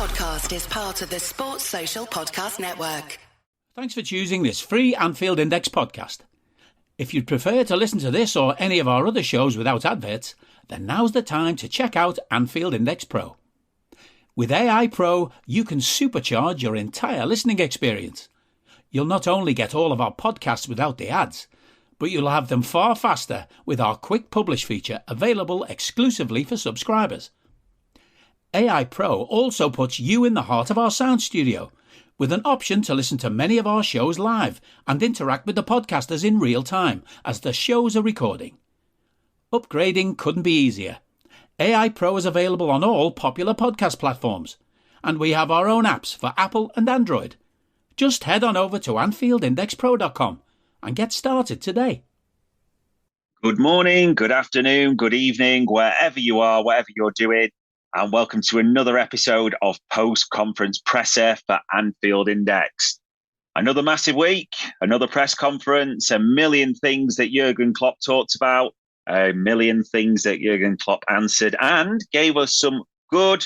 podcast is part of the Sports Social Podcast Network. Thanks for choosing this free Anfield Index podcast. If you'd prefer to listen to this or any of our other shows without adverts, then now's the time to check out Anfield Index Pro. With AI Pro, you can supercharge your entire listening experience. You'll not only get all of our podcasts without the ads, but you'll have them far faster with our quick publish feature available exclusively for subscribers. AI Pro also puts you in the heart of our sound studio, with an option to listen to many of our shows live and interact with the podcasters in real time as the shows are recording. Upgrading couldn't be easier. AI Pro is available on all popular podcast platforms, and we have our own apps for Apple and Android. Just head on over to AnfieldIndexPro.com and get started today. Good morning, good afternoon, good evening, wherever you are, whatever you're doing, and welcome to another episode of Post-Conference Presser for Anfield Index. Another massive week, another press conference, a million things that Jurgen Klopp talked about, a million things that Jurgen Klopp answered, and gave us some good,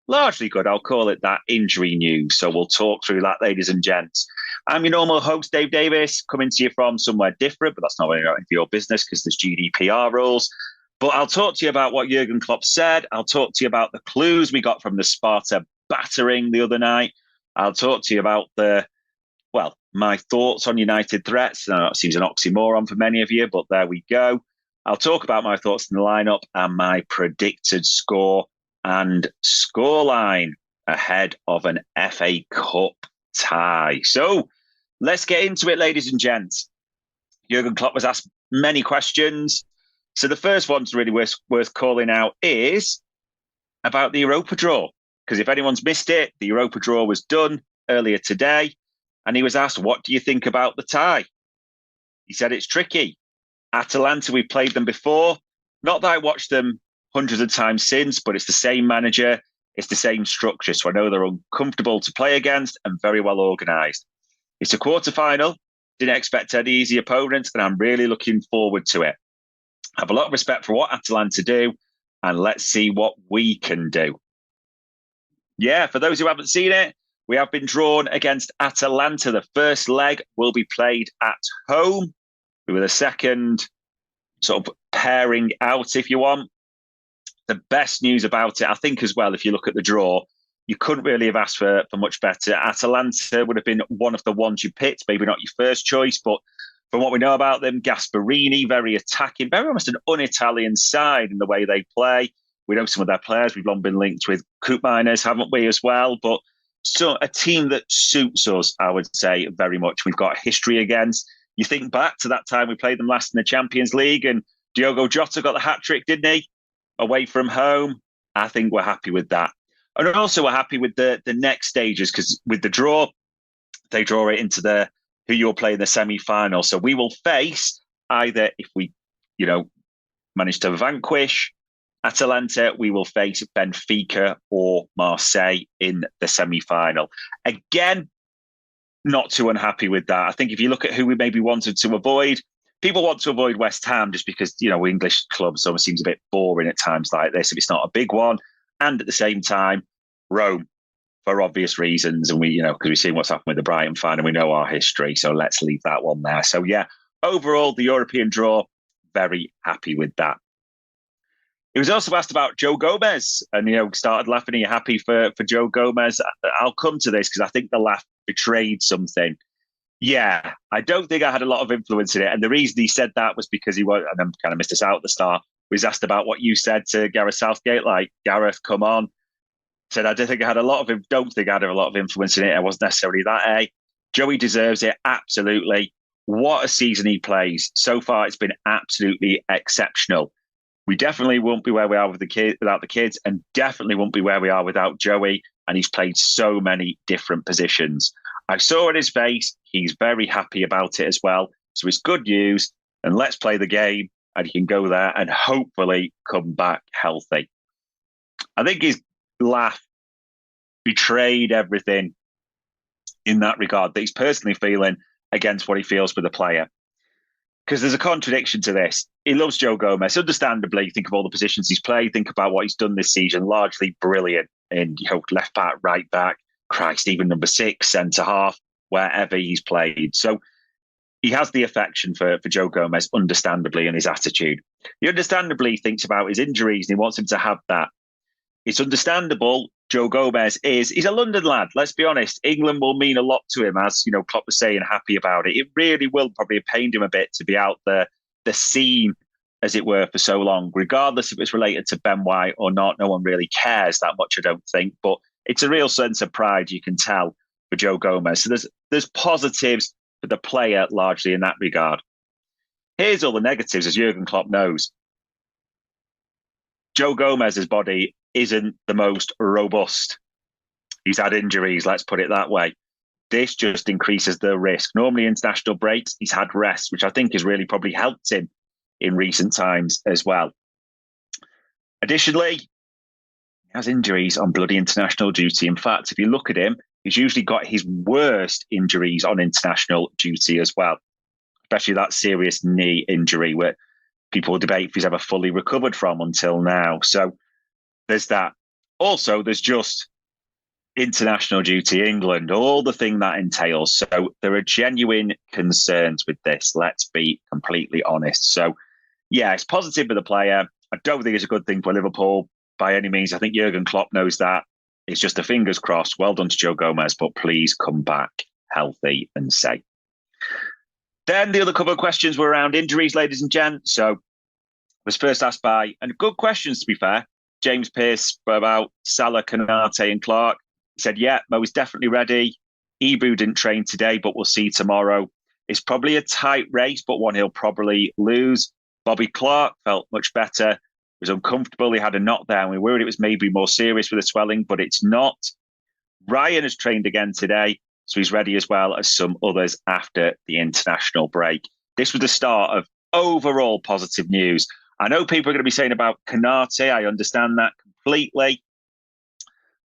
largely good, I'll call it that, injury news. So we'll talk through that, ladies and gents. I'm your normal host, Dave Davis, coming to you from somewhere different, but that's not really for your business because there's GDPR rules. But I'll talk to you about what Jurgen Klopp said. I'll talk to you about the clues we got from the Sparta battering the other night. I'll talk to you about my thoughts on United threats. I know it seems an oxymoron for many of you, but there we go. I'll talk about my thoughts on the lineup and my predicted score and scoreline ahead of an FA Cup tie. So let's get into it, ladies and gents. Jurgen Klopp was asked many questions. So the first one's really worth calling out is about the Europa draw. Because if anyone's missed it, the Europa draw was done earlier today. And he was asked, what do you think about the tie? He said it's tricky. Atalanta, we've played them before. Not that I watched them hundreds of times since, but it's the same manager. It's the same structure. So I know they're uncomfortable to play against and very well organised. It's a quarter-final. Didn't expect any easy opponents, and I'm really looking forward to it. I have a lot of respect for what Atalanta do, and let's see what we can do. Yeah, for those who haven't seen it, we have been drawn against Atalanta. The first leg will be played at home. We were the second sort of pairing out, if you want. The best news about it, I think as well, if you look at the draw, you couldn't really have asked for much better. Atalanta would have been one of the ones you picked, maybe not your first choice, but from what we know about them, Gasperini, very attacking, very almost an un-Italian side in the way they play. We know some of their players. We've long been linked with Coop Miners, haven't we, as well? But so a team that suits us, I would say, very much. We've got history against. You think back to that time we played them last in the Champions League, and Diogo Jota got the hat-trick, didn't he? Away from home. I think we're happy with that. And also we're happy with the next stages, because with the draw, they draw it into who you'll play in the semi-final. So we will face either, if we, manage to vanquish Atalanta, we will face Benfica or Marseille in the semi-final. Again, not too unhappy with that. I think if you look at who we maybe wanted to avoid, people want to avoid West Ham just because, English clubs almost seems a bit boring at times like this if it's not a big one. And at the same time, Rome, for obvious reasons. And because we've seen what's happened with the Brighton fan and we know our history. So let's leave that one there. So yeah, overall, the European draw, very happy with that. He was also asked about Joe Gomez and, started laughing. Are you happy for Joe Gomez? I'll come to this because I think the laugh betrayed something. Yeah, I don't think I had a lot of influence in it. And the reason he said that was because he was, and I kind of missed this out at the start, he was asked about what you said to Gareth Southgate, like, Gareth, come on. Said, I don't think I had a lot of influence in it. I wasn't necessarily that, Joey deserves it, absolutely. What a season he plays. So far, it's been absolutely exceptional. We definitely won't be where we are without the kids, and definitely won't be where we are without Joey. And he's played so many different positions. I saw in his face, he's very happy about it as well. So it's good news. And let's play the game, and he can go there and hopefully come back healthy. I think his laugh betrayed everything in that regard, that he's personally feeling against what he feels for the player. Because there's a contradiction to this. He loves Joe Gomez, understandably. Think of all the positions he's played. Think about what he's done this season. Largely brilliant in left back, right back, Christ, even number 6, centre half, wherever he's played. So he has the affection for Joe Gomez, understandably, and his attitude. He understandably thinks about his injuries and he wants him to have that. It's understandable. Joe Gomez he's a London lad. Let's be honest. England will mean a lot to him, as Klopp was saying, happy about it. It really will probably have pained him a bit to be out the scene, as it were, for so long. Regardless if it's related to Ben White or not, no one really cares that much, I don't think. But it's a real sense of pride, you can tell, for Joe Gomez. So there's positives for the player largely in that regard. Here's all the negatives, as Jurgen Klopp knows. Joe Gomez's body isn't the most robust. He's had injuries, let's put it that way. This just increases the risk. Normally, international breaks, he's had rest, which I think has really probably helped him in recent times as well. Additionally, he has injuries on bloody international duty. In fact, if you look at him, he's usually got his worst injuries on international duty as well, especially that serious knee injury where people debate if he's ever fully recovered from until now. So there's that. Also, there's just international duty, England, all the thing that entails. So there are genuine concerns with this. Let's be completely honest. So yeah, it's positive for the player. I don't think it's a good thing for Liverpool by any means. I think Jurgen Klopp knows that. It's just a fingers crossed. Well done to Joe Gomez, but please come back healthy and safe. Then the other couple of questions were around injuries, ladies and gents. So I was first asked by, and good questions to be fair, James Pearce about Salah, Konate and Clark. He said, yeah, Mo is definitely ready. Ibu didn't train today, but we'll see tomorrow. It's probably a tight race, but one he'll probably lose. Bobby Clark felt much better, was uncomfortable. He had a knockdown. We were worried it was maybe more serious with the swelling, but it's not. Ryan has trained again today, so he's ready as well as some others after the international break. This was the start of overall positive news. I know people are going to be saying about Konate. I understand that completely.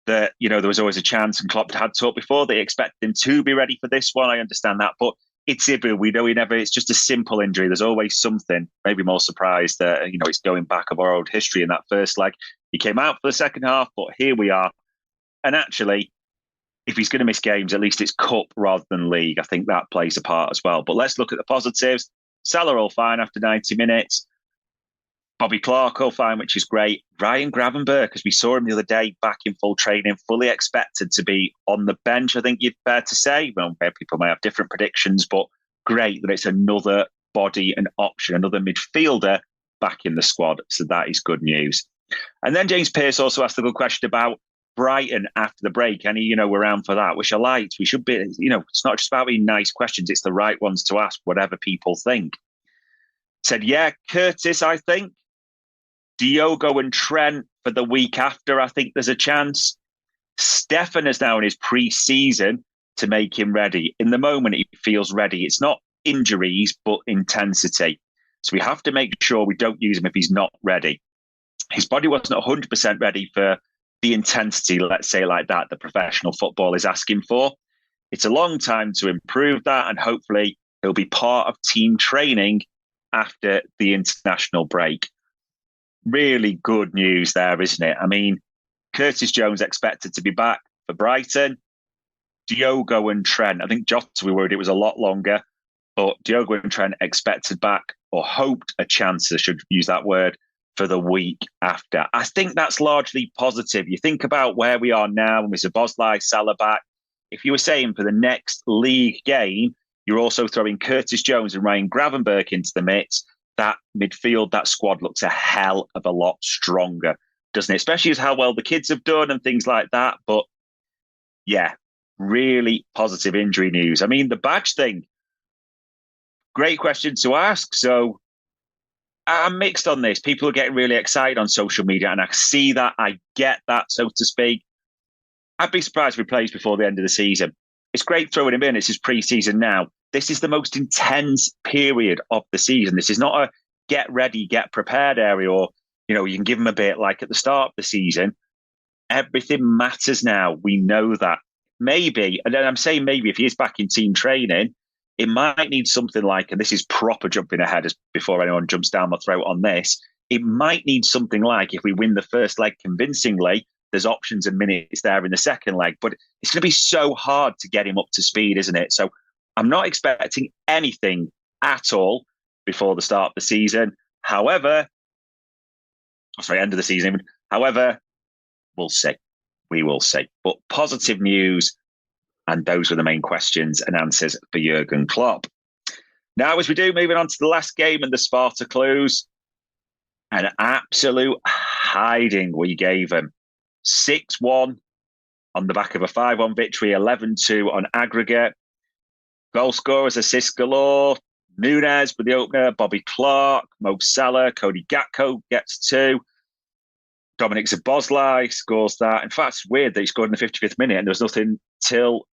That, there was always a chance, and Klopp had talked before, they expected him to be ready for this one. I understand that. But it's Ibu. We know it's just a simple injury. There's always something, maybe more surprised that, it's going back of our old history in that first leg. He came out for the second half, but here we are. And actually, if he's going to miss games, at least it's cup rather than league. I think that plays a part as well. But let's look at the positives. Salah all fine after 90 minutes. Bobby Clark all fine, which is great. Ryan Gravenberch, as we saw him the other day, back in full training, fully expected to be on the bench, I think you'd fair to say. Well, people may have different predictions, but great that it's another body and option, another midfielder back in the squad. So that is good news. And then James Pearce also asked a good question about Brighton after the break. Any, around for that, which I liked. We should be, it's not just about being nice questions, it's the right ones to ask, whatever people think. Said, yeah, Curtis, I think. Diogo and Trent for the week after, I think there's a chance. Stefan is now in his pre-season to make him ready. In the moment, he feels ready. It's not injuries, but intensity. So we have to make sure we don't use him if he's not ready. His body wasn't 100% ready for the intensity, let's say like that, the professional football is asking for. It's a long time to improve that, and hopefully he'll be part of team training after the international break. Really good news there, isn't it? I mean, Curtis Jones expected to be back for Brighton. Diogo and Trent, I think Jota, we worried it was a lot longer, but Diogo and Trent expected back, or hoped a chance, I should use that word, for the week after. I think that's largely positive. You think about where we are now, and with Szoboszlai, Salah back. If you were saying for the next league game, you're also throwing Curtis Jones and Ryan Gravenberch into the mix, that midfield, that squad looks a hell of a lot stronger, doesn't it? Especially as how well the kids have done and things like that. But yeah, really positive injury news. I mean, the badge thing, great question to ask. So I'm mixed on this. People are getting really excited on social media, and I see that. I get that, so to speak. I'd be surprised if he plays before the end of the season. It's great throwing him in. It's his pre-season now. This is the most intense period of the season. This is not a get ready, get prepared area, or, you can give him a bit like at the start of the season. Everything matters now. We know that. Maybe, and then I'm saying maybe if he is back in team training, it might need something like, and this is proper jumping ahead before anyone jumps down my throat on this, it might need something like, if we win the first leg convincingly, there's options and minutes there in the second leg, but it's going to be so hard to get him up to speed, isn't it? So I'm not expecting anything at all before the start of the season. However, end of the season even. However, we'll see. We will see. But positive news, and those were the main questions and answers for Jurgen Klopp. Now, as we do, moving on to the last game and the Sparta clues, an absolute hiding we gave them. 6-1 on the back of a 5-1 victory, 11-2 on aggregate. Goal scorers, assists galore. Nunes with the opener, Bobby Clark, Mo Salah, Cody Gakpo gets 2. Dominic Szoboszlai scores that. In fact, it's weird that he scored in the 55th minute and there was nothing till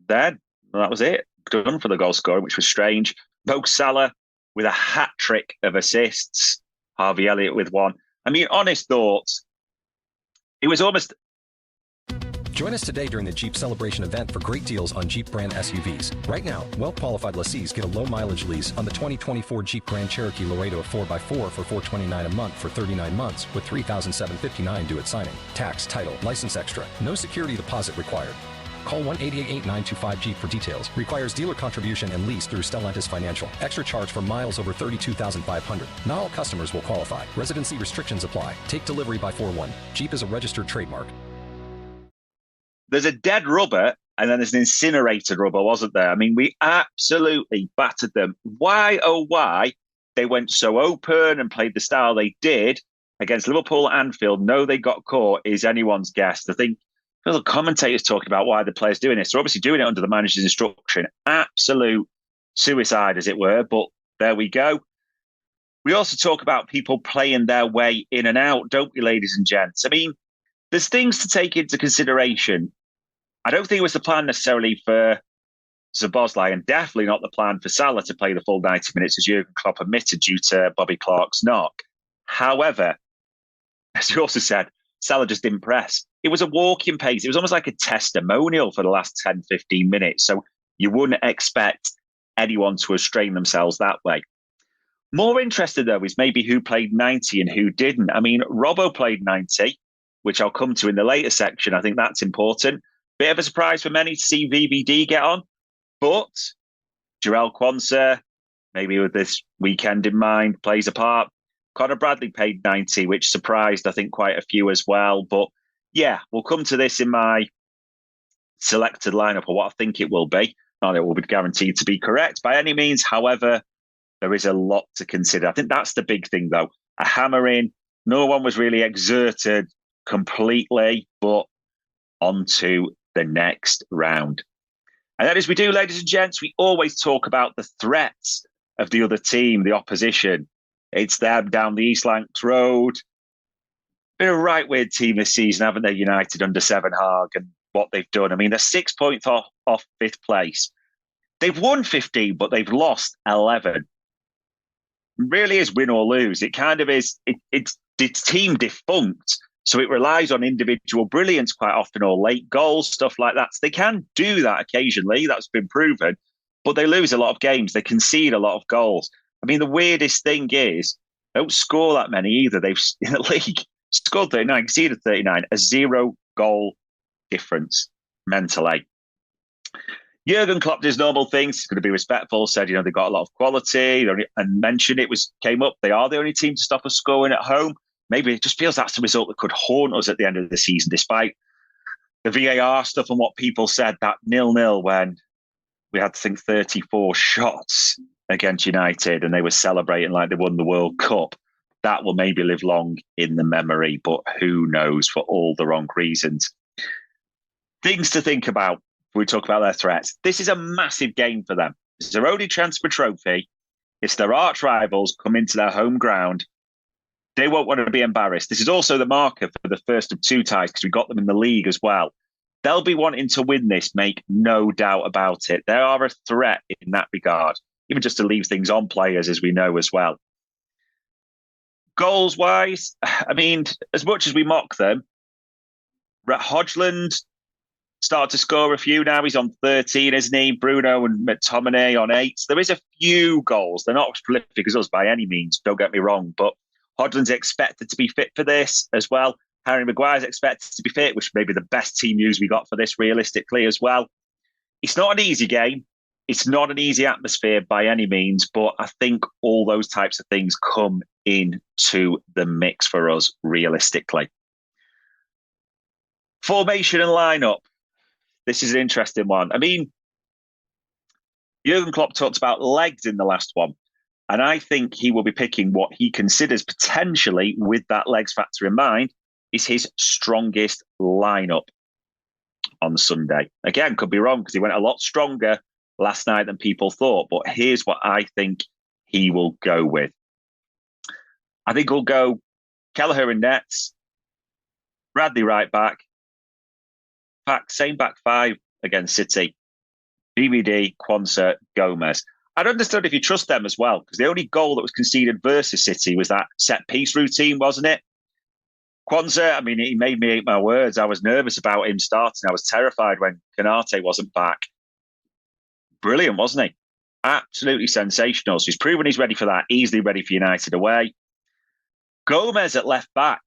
then. And that was it. Done for the goal scoring, which was strange. Mo Salah with a hat-trick of assists. Harvey Elliott with 1. I mean, honest thoughts. It was almost... Join us today during the Jeep Celebration event for great deals on Jeep brand SUVs. Right now, well-qualified lessees get a low-mileage lease on the 2024 Jeep Grand Cherokee Laredo 4x4 for $429 a month for 39 months with $3,759 due at signing. Tax, title, license extra. No security deposit required. Call 1-888-925-JEEP for details. Requires dealer contribution and lease through Stellantis Financial. Extra charge for miles over 32,500. Not all customers will qualify. Residency restrictions apply. Take delivery by 4/1. Jeep is a registered trademark. There's a dead rubber and then there's an incinerated rubber, wasn't there? I mean, we absolutely battered them. Why, oh, why they went so open and played the style they did against Liverpool at Anfield? No, they got caught is anyone's guess. I think the commentators talking about why the players doing this. They're obviously doing it under the manager's instruction. Absolute suicide, as it were. But there we go. We also talk about people playing their way in and out, don't we, ladies and gents? I mean, there's things to take into consideration. I don't think it was the plan necessarily for Szoboszlai, and definitely not the plan for Salah to play the full 90 minutes, as Jurgen Klopp admitted, due to Bobby Clark's knock. However, as you also said, Salah just didn't press. It was a walking pace. It was almost like a testimonial for the last 10, 15 minutes. So you wouldn't expect anyone to have strained themselves that way. More interested, though, is maybe who played 90 and who didn't. I mean, Robbo played 90, which I'll come to in the later section. I think that's important. Bit of a surprise for many to see VVD get on. But Jarell Quansah, maybe with this weekend in mind, plays a part. Conor Bradley paid 90, which surprised, I think, quite a few as well. But yeah, we'll come to this in my selected lineup, or what I think it will be. Not it will be guaranteed to be correct by any means. However, there is a lot to consider. I think that's the big thing, though. A hammer in. No one was really exerted completely, but on to the next round. And then as we do, ladies and gents, we always talk about the threats of the other team, the opposition. It's them down the East Lancs Road. Been a right weird team this season, haven't they, United under Seven Haag, and what they've done. I mean, they're 6 points off fifth place. They've won 15, but they've lost 11. It really is win or lose. It kind of is. It's team defunct. So it relies on individual brilliance quite often, or late goals, stuff like that. So they can do that occasionally. That's been proven. But they lose a lot of games. They concede a lot of goals. I mean, the weirdest thing is they don't score that many either. They've, in the league, scored 39, conceded 39, a 0-goal difference mentally. Jurgen Klopp did his normal things. He's going to be respectful, said, they've got a lot of quality, and mentioned came up. They are the only team to stop us scoring at home. Maybe it just feels that's the result that could haunt us at the end of the season, despite the VAR stuff and what people said, that 0-0 when we had to think 34 shots against United and they were celebrating like they won the World Cup. That will maybe live long in the memory, but who knows, for all the wrong reasons. Things to think about when we talk about their threats. This is a massive game for them. It's their only transfer trophy. It's their arch rivals come into their home ground. They won't want to be embarrassed. This is also the marker for the first of two ties because we got them in the league as well. They'll be wanting to win this, make no doubt about it. They are a threat in that regard, even just to leave things on players, as we know as well. Goals-wise, I mean, as much as we mock them, Hodgland started to score a few now. He's on 13, isn't he? Bruno and McTominay on 8. There is a few goals. They're not as prolific as us by any means, don't get me wrong, but Hodgland's expected to be fit for this as well. Harry Maguire's expected to be fit, which may be the best team news we got for this realistically as well. It's not an easy game. It's not an easy atmosphere by any means, but I think all those types of things come into the mix for us realistically. Formation and lineup. This is an interesting one. I mean, Jurgen Klopp talked about legs in the last one, and I think he will be picking what he considers potentially, with that legs factor in mind, is his strongest lineup on Sunday. Again, could be wrong because he went a lot stronger last night than people thought, but here's what I think he will go with. I think he'll go Kelleher in nets, Bradley right back, same back five against City, BBD, Quansah, Gomez. I'd understand if you trust them as well, because the only goal that was conceded versus City was that set-piece routine, wasn't it? Quansah, I mean, he made me eat my words. I was nervous about him starting. I was terrified when Konate wasn't back. Brilliant, wasn't he? Absolutely sensational. So he's proven he's ready for that, easily ready for United away. Gomez at left back.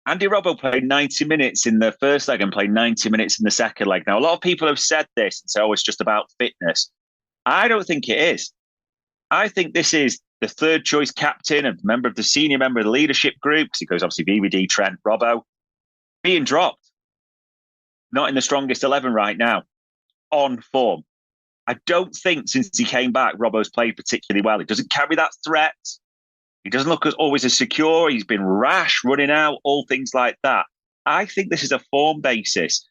Andy Robbo played 90 minutes in the first leg and played 90 minutes in the second leg. Now, a lot of people have said this and say, oh, it's just about fitness. I don't think it is. I think this is the third choice captain and member of the senior member of the leadership group, because he goes obviously VVD, Trent, Robbo, being dropped. Not in the strongest 11 right now. On form. I don't think since he came back, Robbo's played particularly well. He doesn't carry that threat. He doesn't look always as secure. He's been rash, running out, all things like that. I think this is a form basis.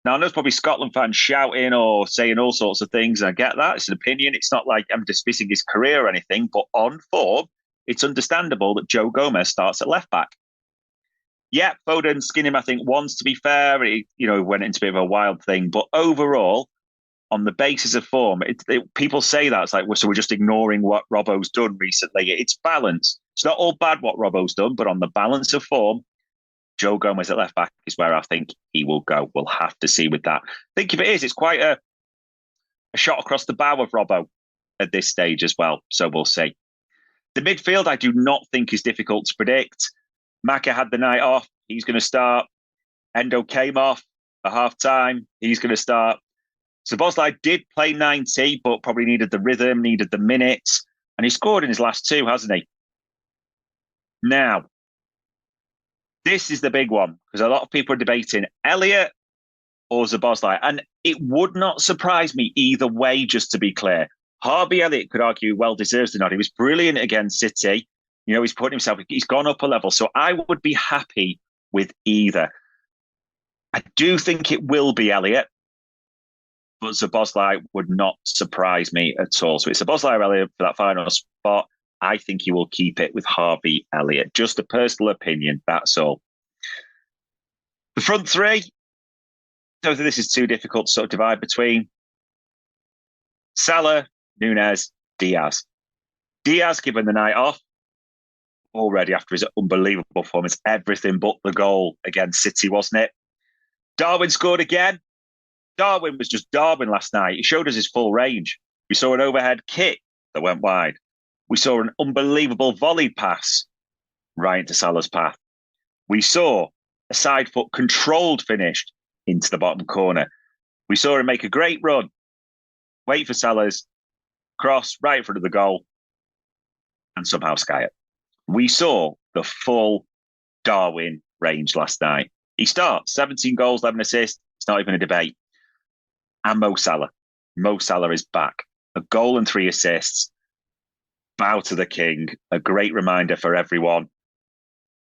Now, I know there's probably Scotland fans shouting or saying all sorts of things, and I get that. It's an opinion. It's not like I'm dismissing his career or anything, but on form, it's understandable that Joe Gomez starts at left back. Yeah, Foden skinned him, I think, once, to be fair. He, went into a bit of a wild thing. But overall, on the basis of form, people say that. It's like, so we're just ignoring what Robbo's done recently. It's balance. It's not all bad what Robbo's done, but on the balance of form, Joe Gomez at left back is where I think he will go. We'll have to see with that. I think if it is, it's quite a shot across the bow of Robbo at this stage as well. So we'll see. The midfield, I do not think is difficult to predict. Maka had the night off. He's going to start. Endo came off at half-time. He's going to start. Szoboszlai did play 90, but probably needed the rhythm, needed the minutes. And he scored in his last two, hasn't he? Now, this is the big one, because a lot of people are debating Elliott or Szoboszlai. And it would not surprise me either way, just to be clear. Harvey Elliott could argue well deserves the nod. He was brilliant against City. He's put himself, he's gone up a level. So I would be happy with either. I do think it will be Elliott, but Szoboszlai would not surprise me at all. So it's Szoboszlai or Elliott for that final spot. I think he will keep it with Harvey Elliott. Just a personal opinion, that's all. The front three, I don't think this is too difficult to sort of divide between. Salah, Nunez, Diaz. Diaz given the night off already after his unbelievable performance. Everything but the goal against City, wasn't it? Darwin scored again. Darwin was just Darwin last night. He showed us his full range. We saw an overhead kick that went wide. We saw an unbelievable volleyed pass right into Salah's path. We saw a side foot controlled finish into the bottom corner. We saw him make a great run, wait for Salah's cross right in front of the goal, and somehow sky it. We saw the full Darwin range last night. He starts 17 goals, 11 assists. It's not even a debate. And Mo Salah. Mo Salah is back. A goal and 3 assists. Bow to the king. A great reminder for everyone.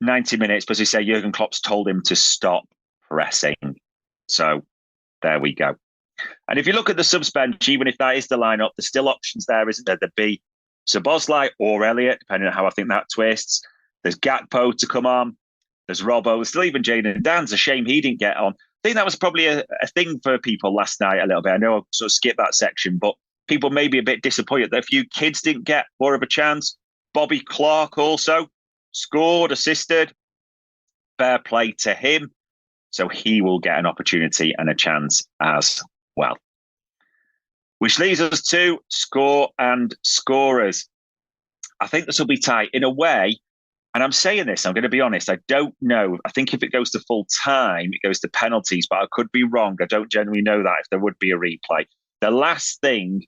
90 minutes, but as we say, Jurgen Klopp's told him to stop pressing. So there we go. And if you look at the subs bench, even if that is the lineup, there's still options there, isn't there? There'd be Szoboszlai or Elliott, depending on how I think that twists. There's Gakpo to come on. There's Robbo. There's still even Jadon Dan's. A shame he didn't get on. I think that was probably a thing for people last night a little bit. I know I sort of skipped that section, but people may be a bit disappointed that a few kids didn't get more of a chance. Bobby Clark also scored, assisted. Fair play to him. So he will get an opportunity and a chance as well. Which leads us to score and scorers. I think this will be tight. In a way, And I'm saying this, I'm going to be honest, I don't know. I think if it goes to full time, it goes to penalties, but I could be wrong. I don't generally know that if there would be a replay. The last thing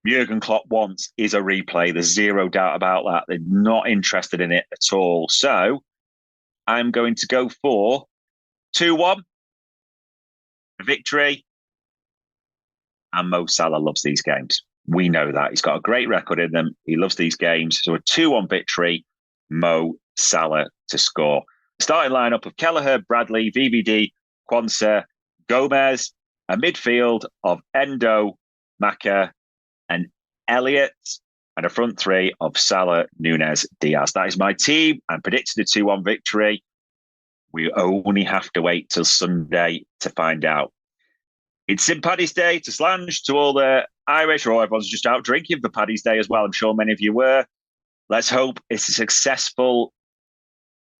Jurgen Klopp wants is a replay. There's zero doubt about that. They're not interested in it at all. So I'm going to go for 2-1, a victory. And Mo Salah loves these games. We know that. He's got a great record in them. He loves these games. So a 2-1 victory, Mo Salah to score. Starting lineup of Kelleher, Bradley, VVD, Quansah, Gomez, a midfield of Endo, Maka, and Elliott, and a front three of Salah, Núñez, Diaz. That is my team. I'm predicting a 2-1 victory. We only have to wait till Sunday to find out. It's St. Paddy's Day to Slange, to all the Irish, or everyone's just out drinking for Paddy's Day as well. I'm sure many of you were. Let's hope it's a successful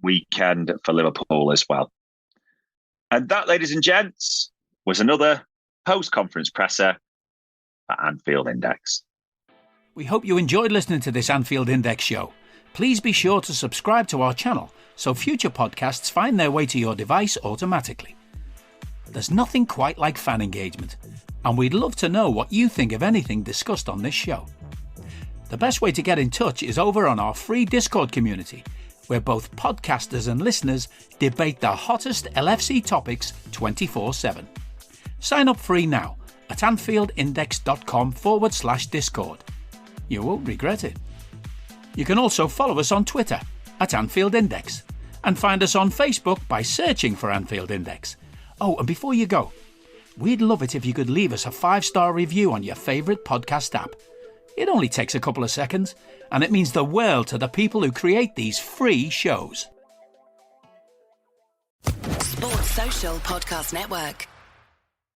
weekend for Liverpool as well. And that, ladies and gents, was another post-conference presser for Anfield Index. We hope you enjoyed listening to this Anfield Index show. Please be sure to subscribe to our channel so future podcasts find their way to your device automatically. There's nothing quite like fan engagement, and we'd love to know what you think of anything discussed on this show. The best way to get in touch is over on our free Discord community, where both podcasters and listeners debate the hottest LFC topics 24/7. Sign up free now at AnfieldIndex.com/Discord. You won't regret it. You can also follow us on Twitter at Anfield Index and find us on Facebook by searching for Anfield Index. Oh, and before you go, we'd love it if you could leave us a 5-star review on your favourite podcast app. It only takes a couple of seconds, and it means the world to the people who create these free shows. Sports Social Podcast Network.